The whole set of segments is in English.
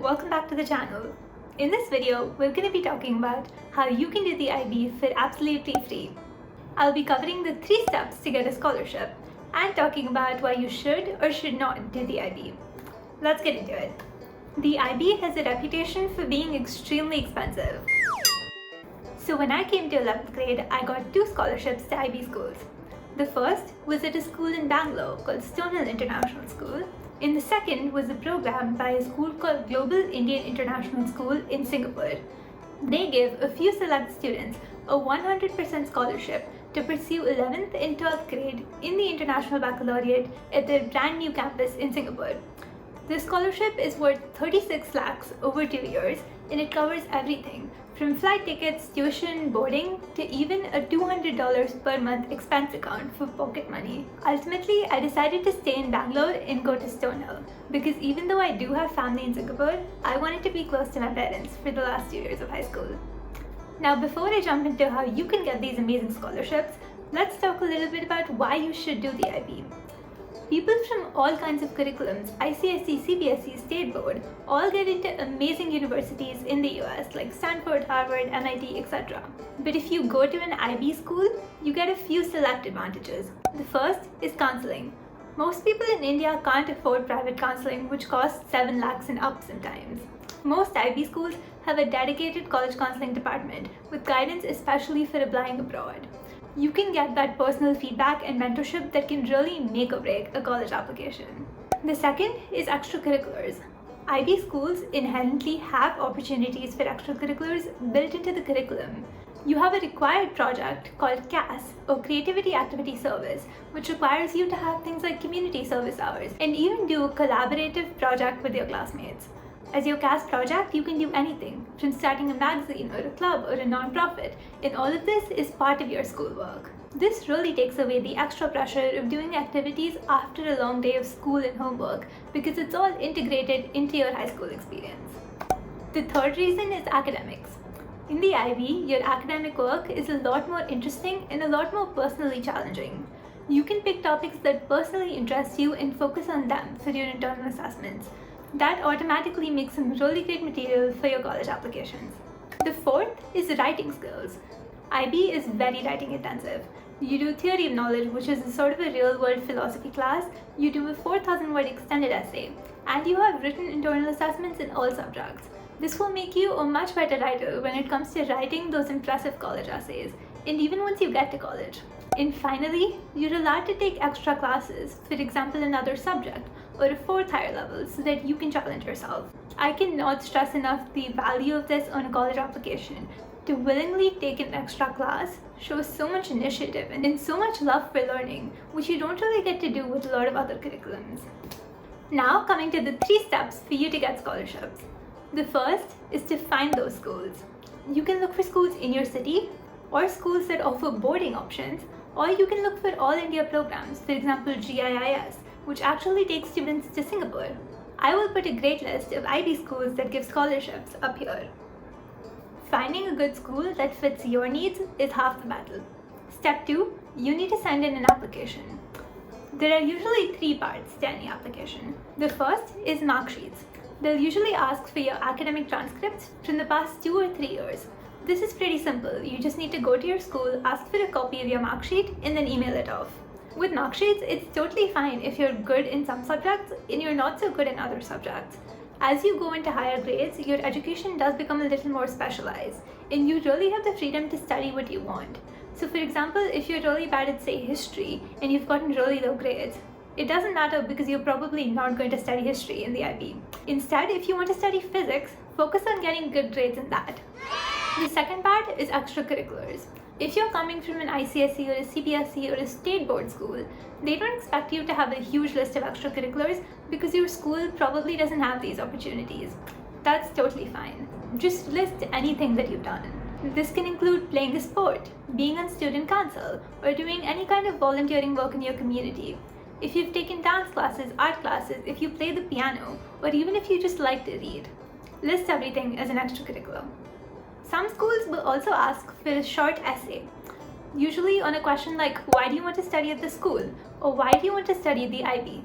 welcome back to the channel. In this video, we're going to be talking about how you can do the IB for absolutely free. I'll be covering the 3 steps to get a scholarship and talking about why you should or should not do the IB. Let's get into it. The IB has a reputation for being extremely expensive. So when I came to 11th grade, I got 2 scholarships to IB schools. The first was at a school in Bangalore called Stonehill International School. And the second was a program by a school called Global Indian International School in Singapore. They gave a few select students a 100% scholarship to pursue 11th and 12th grade in the International Baccalaureate at their brand new campus in Singapore. This scholarship is worth 36 lakhs over 2 years, and it covers everything from flight tickets, tuition, boarding, to even a $200 per month expense account for pocket money. Ultimately, I decided to stay in Bangalore and go to Stonehill because even though I do have family in Singapore, I wanted to be close to my parents for the last 2 years of high school. Now, before I jump into how you can get these amazing scholarships, let's talk a little bit about why you should do the IB. People from all kinds of curriculums, ICSE, CBSE, State Board, all get into amazing universities in the US like Stanford, Harvard, MIT, etc. But if you go to an IB school, you get a few select advantages. The first is counseling. Most people in India can't afford private counseling, which costs 7 lakhs and up sometimes. Most IB schools have a dedicated college counseling department with guidance especially for applying abroad. You can get that personal feedback and mentorship that can really make or break a college application. The second is extracurriculars. IB schools inherently have opportunities for extracurriculars built into the curriculum. You have a required project called CAS, or Creativity Activity Service, which requires you to have things like community service hours and even do a collaborative project with your classmates. As your CAS project, you can do anything, from starting a magazine or a club or a non-profit, and all of this is part of your schoolwork. This really takes away the extra pressure of doing activities after a long day of school and homework because it's all integrated into your high school experience. The third reason is academics. In the IB, your academic work is a lot more interesting and a lot more personally challenging. You can pick topics that personally interest you and focus on them for your internal assessments. That automatically makes some really great material for your college applications. The fourth is writing skills. IB is very writing intensive. You do theory of knowledge, which is a sort of a real-world philosophy class. You do a 4,000-word extended essay, and you have written internal assessments in all subjects. This will make you a much better writer when it comes to writing those impressive college essays, and even once you get to college. And finally, you're allowed to take extra classes, for example another subject, or a 4th higher level so that you can challenge yourself. I cannot stress enough the value of this on a college application. To willingly take an extra class shows so much initiative and so much love for learning, which you don't really get to do with a lot of other curriculums. Now coming to the 3 steps for you to get scholarships. The first is to find those schools. You can look for schools in your city or schools that offer boarding options, or you can look for all India programs, for example GIIS, which actually takes students to Singapore. I will put a great list of IB schools that give scholarships up here. Finding a good school that fits your needs is half the battle. Step 2, you need to send in an application. There are usually 3 parts to any application. The first is mark sheets. They'll usually ask for your academic transcripts from the past 2 or 3 years. This is pretty simple. You just need to go to your school, ask for a copy of your mark sheet, and then email it off. With mark sheets, it's totally fine if you're good in some subjects and you're not so good in other subjects. As you go into higher grades, your education does become a little more specialized, and you really have the freedom to study what you want. So for example, if you're really bad at, say, history, and you've gotten really low grades, it doesn't matter because you're probably not going to study history in the IB. Instead, if you want to study physics, focus on getting good grades in that. The second part is extracurriculars. If you're coming from an ICSE or a CBSE or a state board school, they don't expect you to have a huge list of extracurriculars because your school probably doesn't have these opportunities. That's totally fine. Just list anything that you've done. This can include playing a sport, being on student council, or doing any kind of volunteering work in your community. If you've taken dance classes, art classes, if you play the piano, or even if you just like to read. List everything as an extracurricular. Some schools will also ask for a short essay, usually on a question like, why do you want to study at this school? Or why do you want to study the IB?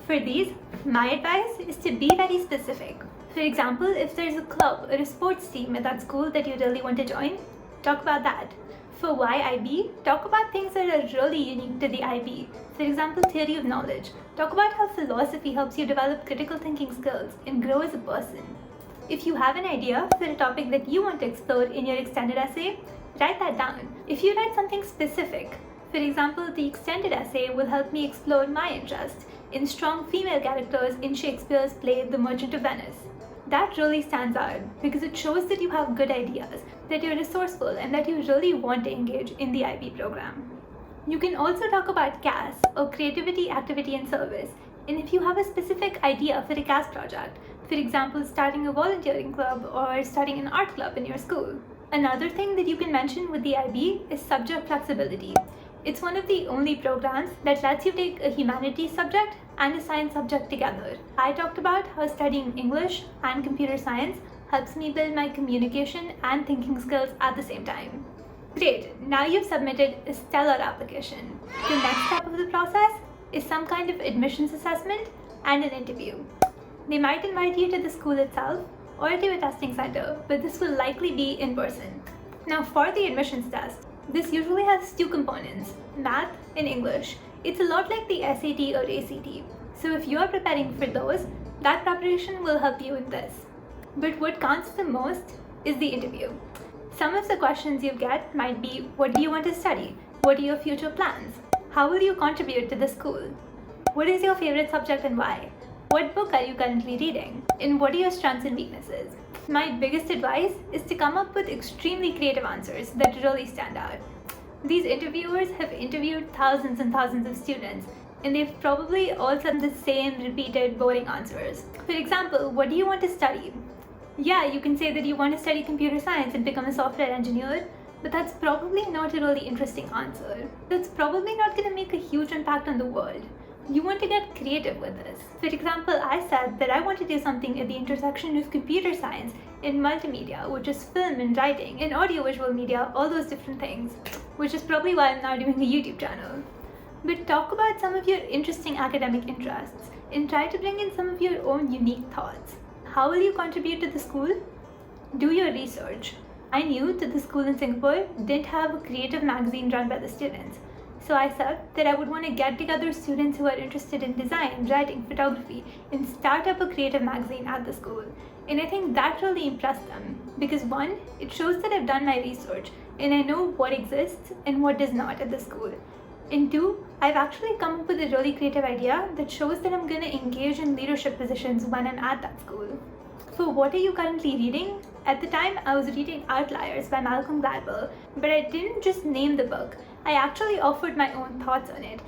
For these, my advice is to be very specific. For example, if there's a club or a sports team at that school that you really want to join, talk about that. For why IB, talk about things that are really unique to the IB. For example, theory of knowledge. Talk about how philosophy helps you develop critical thinking skills and grow as a person. If you have an idea for a topic that you want to explore in your extended essay, write that down. If you write something specific, for example, the extended essay will help me explore my interest in strong female characters in Shakespeare's play The Merchant of Venice. That really stands out because it shows that you have good ideas, that you're resourceful, and that you really want to engage in the IB program. You can also talk about CAS, or Creativity, Activity and Service, and if you have a specific idea for a CAS project, for example, starting a volunteering club or starting an art club in your school. Another thing that you can mention with the IB is subject flexibility. It's one of the only programs that lets you take a humanities subject and a science subject together. I talked about how studying English and computer science helps me build my communication and thinking skills at the same time. Great, now you've submitted a stellar application. The next step of the process is some kind of admissions assessment and an interview. They might invite you to the school itself or to a testing center, but this will likely be in person. Now for the admissions test, this usually has two components, math and English. It's a lot like the SAT or ACT. So if you are preparing for those, that preparation will help you in this. But what counts the most is the interview. Some of the questions you get might be, what do you want to study? What are your future plans? How will you contribute to the school? What is your favorite subject and why? What book are you currently reading? And what are your strengths and weaknesses? My biggest advice is to come up with extremely creative answers that really stand out. These interviewers have interviewed thousands and thousands of students, and they've probably all said the same repeated boring answers. For example, what do you want to study? Yeah, you can say that you want to study computer science and become a software engineer, but that's probably not a really interesting answer. That's probably not going to make a huge impact on the world. You want to get creative with this. For example, I said that I want to do something at the intersection of computer science and multimedia, which is film and writing and audiovisual media, all those different things, which is probably why I'm now doing a YouTube channel. But talk about some of your interesting academic interests and try to bring in some of your own unique thoughts. How will you contribute to the school? Do your research. I knew that the school in Singapore didn't have a creative magazine run by the students. So I said that I would want to get together students who are interested in design, writing, photography, and start up a creative magazine at the school. And I think that really impressed them because one, it shows that I've done my research and I know what exists and what does not at the school. And two, I've actually come up with a really creative idea that shows that I'm going to engage in leadership positions when I'm at that school. So what are you currently reading? At the time, I was reading Outliers by Malcolm Gladwell, but I didn't just name the book. I actually offered my own thoughts on it.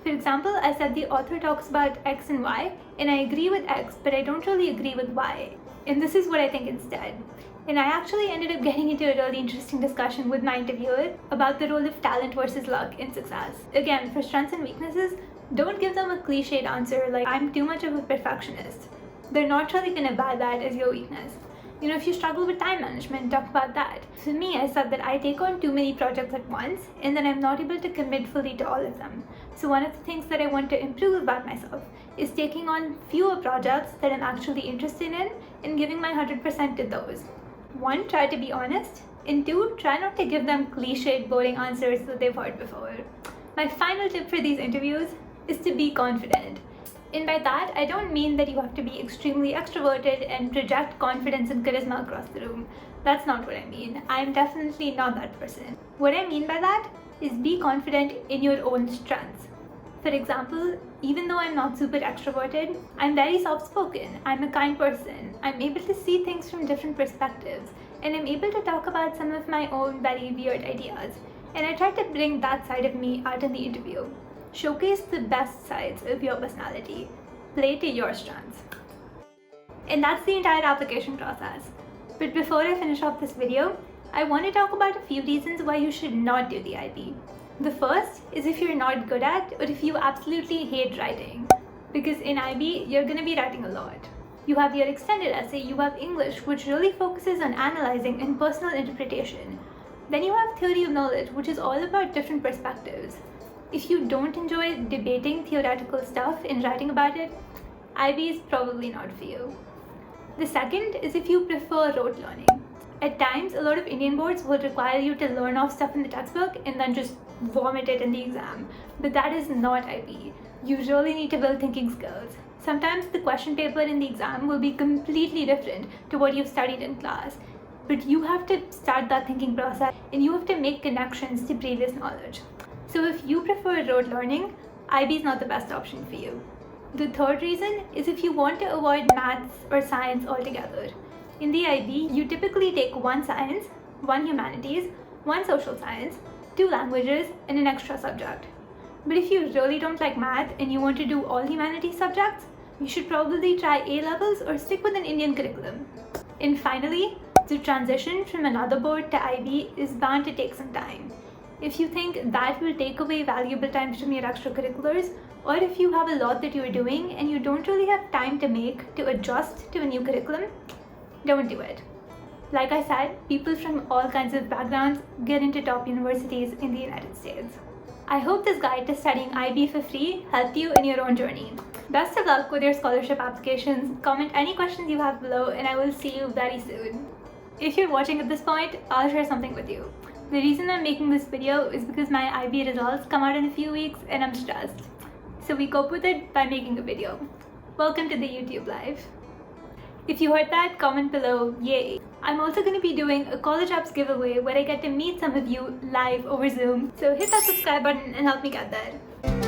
For example, I said the author talks about X and Y, and I agree with X, but I don't really agree with Y. And this is what I think instead. And I actually ended up getting into a really interesting discussion with my interviewer about the role of talent versus luck in success. Again, for strengths and weaknesses, don't give them a cliched answer like, I'm too much of a perfectionist. They're not really going to buy that as your weakness. You know, if you struggle with time management, talk about that. For me, I said that I take on too many projects at once and then I'm not able to commit fully to all of them. So one of the things that I want to improve about myself is taking on fewer projects that I'm actually interested in and giving my 100% to those. One, try to be honest, and two, try not to give them cliched, boring answers that they've heard before. My final tip for these interviews is to be confident. And by that, I don't mean that you have to be extremely extroverted and project confidence and charisma across the room. That's not what I mean. I'm definitely not that person. What I mean by that is be confident in your own strengths. For example, even though I'm not super extroverted, I'm very soft-spoken, I'm a kind person, I'm able to see things from different perspectives, and I'm able to talk about some of my own very weird ideas. And I try to bring that side of me out in the interview. Showcase the best sides of your personality. Play to your strengths. And that's the entire application process. But before I finish off this video, I want to talk about a few reasons why you should not do the IB. The first is if you're not good at or if you absolutely hate writing. Because in IB, you're going to be writing a lot. You have your extended essay, you have English, which really focuses on analyzing and personal interpretation. Then you have theory of knowledge, which is all about different perspectives. If you don't enjoy debating theoretical stuff and writing about it, IB is probably not for you. The second is if you prefer rote learning. At times, a lot of Indian boards will require you to learn off stuff in the textbook and then just vomit it in the exam. But that is not IB. You really need to build thinking skills. Sometimes the question paper in the exam will be completely different to what you've studied in class. But you have to start that thinking process and you have to make connections to previous knowledge. So if you prefer rote learning, IB is not the best option for you. The third reason is if you want to avoid maths or science altogether. In the IB, you typically take one science, one humanities, one social science, 2 languages, and an extra subject. But if you really don't like math and you want to do all humanities subjects, you should probably try A-levels or stick with an Indian curriculum. And finally, the transition from another board to IB is bound to take some time. If you think that will take away valuable time from your extracurriculars, or if you have a lot that you're doing and you don't really have time to adjust to a new curriculum, don't do it. Like I said, people from all kinds of backgrounds get into top universities in the United States. I hope this guide to studying IB for free helped you in your own journey. Best of luck with your scholarship applications. Comment any questions you have below and I will see you very soon. If you're watching at this point, I'll share something with you. The reason I'm making this video is because my IB results come out in a few weeks and I'm stressed. So we cope with it by making a video. Welcome to the YouTube Live. If you heard that, comment below, yay! I'm also going to be doing a college apps giveaway where I get to meet some of you live over Zoom. So hit that subscribe button and help me get there.